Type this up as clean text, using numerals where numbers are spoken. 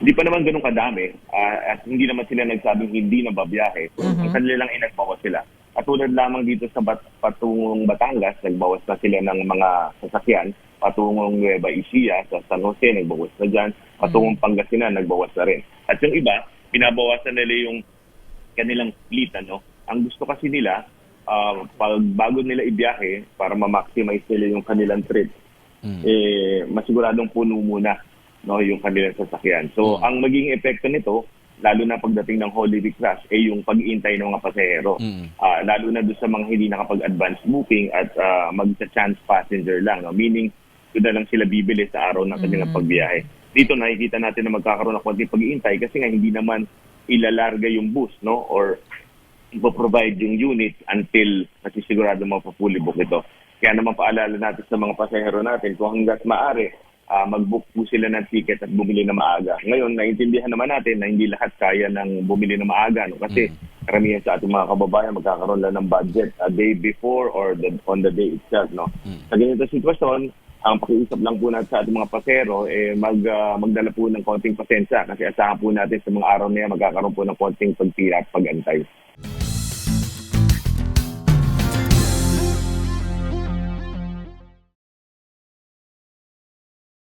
Hindi pa naman ganun kadami at hindi naman sila nagsabing hindi na babiyahe. Ang kanila lang nagbawas sila. At tulad lamang dito sa patungong Batangas, nagbawas na sila ng mga sasakyan. Patungong Nueva Ecija sa San Jose, nagbawas na dyan. Patungong Pangasinan, nagbawas na rin. At yung iba, pinabawasan nila yung kanilang fleet. Ang gusto kasi nila, pag bago nila ibiyahe, para ma-maximize nila yung kanilang trip, masiguradong puno muna yung kanilang sasakyan. So, ang magiging epekto nito, lalo na pagdating ng Holy Week Rush, yung pag-iintay ng mga pasahero. Lalo na doon sa mga hindi nakapag-advance booking at mag-chance passenger lang. Meaning, doon na lang sila bibili sa araw ng kanilang pagbiyahe. Dito nakikita natin na magkakaroon ng konting pag-iintay kasi nga hindi naman ilalarga yung bus, or ipoprovide yung unit until nasisigurado mapapully book ito. Kaya naman paalala natin sa mga pasahero natin kung hanggat maaari, mag-book po sila ng ticket at bumili na maaga. Ngayon, naintindihan naman natin na hindi lahat kaya ng bumili na maaga. Kasi karamihan sa ating mga kababayan magkakaroon lang ng budget a day before or on the day itself. Sa ganito sitwasyon, ang pakiusap lang po natin sa ating mga pasero, magdala po ng konting pasensya kasi asahan po natin sa mga araw na yan magkakaroon po ng konting pagtira at pag-antay.